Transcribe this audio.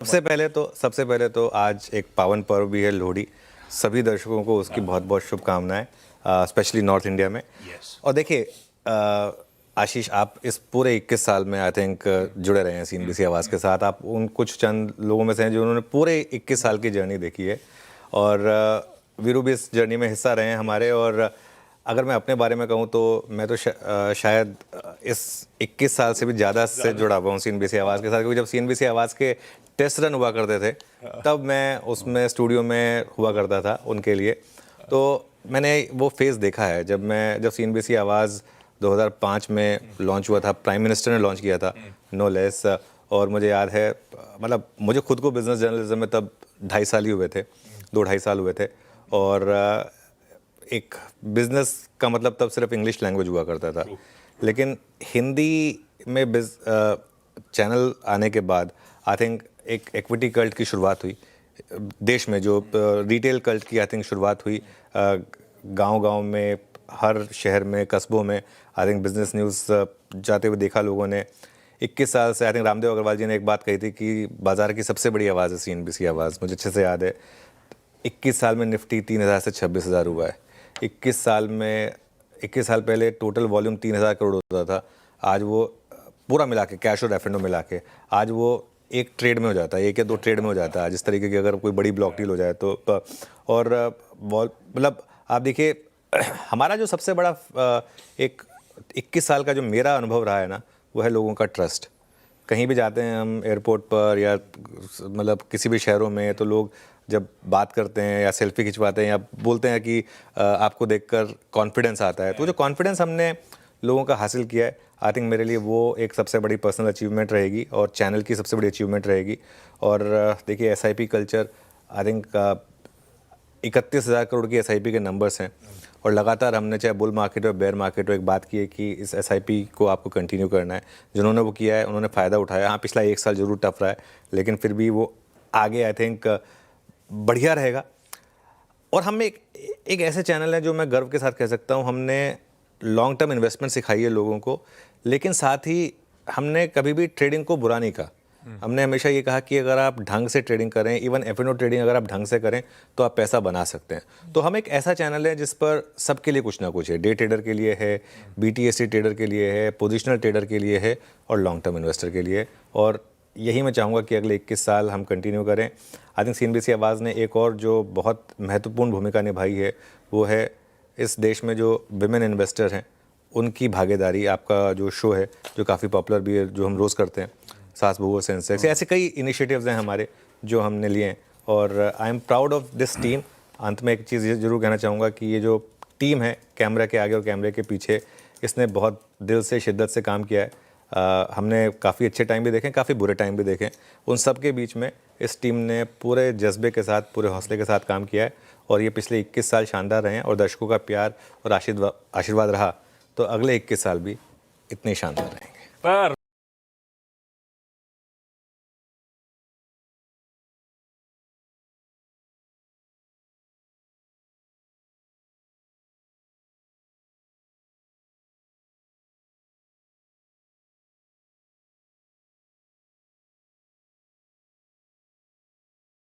सबसे पहले तो आज एक पावन पर्व भी है लोहड़ी। सभी दर्शकों को उसकी बहुत बहुत शुभकामनाएं, स्पेशली नॉर्थ इंडिया में। और देखिए आशीष, आप इस पूरे 21 साल में आई थिंक जुड़े रहे हैं सीएनबीसी आवाज़ के साथ। आप उन कुछ चंद लोगों में से हैं जिन्होंने पूरे 21 साल की जर्नी देखी है, और वीरू भी इस जर्नी में हिस्सा रहे हैं हमारे। और अगर मैं अपने बारे में कहूँ तो मैं तो शायद इस 21 साल से भी ज़्यादा से जुड़ा हुआ हूँ सीएनबीसी आवाज़ के साथ, क्योंकि जब सीएनबीसी आवाज़ के टेस्ट रन हुआ करते थे तब मैं उसमें स्टूडियो में हुआ करता था उनके लिए। तो मैंने वो फेज़ देखा है जब सीएनबीसी आवाज़ 2005 में लॉन्च हुआ था, प्राइम मिनिस्टर ने लॉन्च किया था नो लेस। और मुझे याद है, मतलब मुझे खुद को बिज़नेस जर्नलिज्म में तब 2.5 साल ही हुए थे, 2-2.5 साल हुए थे। और एक बिज़नेस का मतलब तब सिर्फ इंग्लिश लैंग्वेज हुआ करता था, लेकिन हिंदी में चैनल आने के बाद आई थिंक एक इक्विटी कल्ट की शुरुआत हुई देश में, जो रिटेल कल्ट की आई थिंक शुरुआत हुई गांव-गांव में, हर शहर में, कस्बों में। आई थिंक बिजनेस न्यूज़ जाते हुए देखा लोगों ने। 21 साल से आई थिंक रामदेव अग्रवाल जी ने एक बात कही थी कि बाज़ार की सबसे बड़ी आवाज़ है सीएनबीसी आवाज़। मुझे अच्छे से याद है 21 साल में निफ्टी 3,000 से 26,000 हुआ है। 21 साल पहले टोटल वॉल्यूम 3,000 करोड़ होता था। आज वो पूरा मिला के, कैश और एफ&ओ मिला के, आज वो एक ट्रेड में हो जाता है, 1 या 2 ट्रेड में हो जाता है जिस तरीके की, अगर कोई बड़ी ब्लॉक डील हो जाए तो। और मतलब आप देखिए हमारा जो सबसे बड़ा एक 21 साल का जो मेरा अनुभव रहा है ना, वो है लोगों का ट्रस्ट। कहीं भी जाते हैं हम, एयरपोर्ट पर या मतलब किसी भी शहरों में, तो लोग जब बात करते हैं या सेल्फी खिंचवाते हैं या बोलते हैं कि आपको देखकर कॉन्फिडेंस आता है, तो जो कॉन्फिडेंस हमने लोगों का हासिल किया है, आई थिंक मेरे लिए वो एक सबसे बड़ी पर्सनल अचीवमेंट रहेगी और चैनल की सबसे बड़ी अचीवमेंट रहेगी। और देखिए SIP culture, I think 31,000 crore की एसआईपी के नंबर्स हैं, और लगातार हमने चाहे बुल मार्केट हो बेयर मार्केट हो एक बात की है कि इस एसआईपी को आपको कंटिन्यू करना है। जिन्होंने वो किया है उन्होंने फ़ायदा उठाया। हाँ, पिछला 1 साल ज़रूर टफ रहा है, लेकिन फिर भी वो आगे आई थिंक बढ़िया रहेगा। और हम एक ऐसे चैनल है जो मैं गर्व के साथ कह सकता हूँ, हमने लॉन्ग टर्म इन्वेस्टमेंट सिखाई है लोगों को, लेकिन साथ ही हमने कभी भी ट्रेडिंग को बुरा नहीं कहा। हमने हमेशा ये कहा कि अगर आप ढंग से ट्रेडिंग करें, इवन एफ&ओ ट्रेडिंग अगर आप ढंग से करें तो आप पैसा बना सकते हैं। तो हम एक ऐसा चैनल है जिस पर सबके लिए कुछ ना कुछ है। डे ट्रेडर के लिए है, बीटीएससी ट्रेडर के लिए है, पोजिशनल ट्रेडर के लिए है, और लॉन्ग टर्म इन्वेस्टर के लिए। और यही मैं चाहूँगा कि अगले 21 साल हम कंटिन्यू करें। आई थिंक सीएनबीसी आवाज़ ने एक और जो बहुत महत्वपूर्ण भूमिका निभाई है, वो है इस देश में जो विमेन इन्वेस्टर हैं उनकी भागीदारी। आपका जो शो है जो काफ़ी पॉपुलर भी है, जो हम रोज़ करते हैं, सास बहू और सेंसेक्स, ऐसे कई इनिशिएटिव्स हैं हमारे जो हमने लिए हैं, और I am proud of this team. अंत में एक चीज़ ये ज़रूर कहना चाहूँगा कि ये जो टीम है कैमरा के आगे और कैमरे के पीछे, इसने बहुत दिल से, शिद्दत से काम किया है। हमने काफ़ी अच्छे टाइम भी देखे, काफ़ी बुरे टाइम भी देखे। उन सब के बीच में इस टीम ने पूरे जज्बे के साथ, पूरे हौसले के साथ काम किया है, और ये पिछले 21 साल शानदार रहे हैं। और दर्शकों का प्यार और आशीर्वाद रहा तो अगले 21 साल भी इतने शानदार रहेंगे।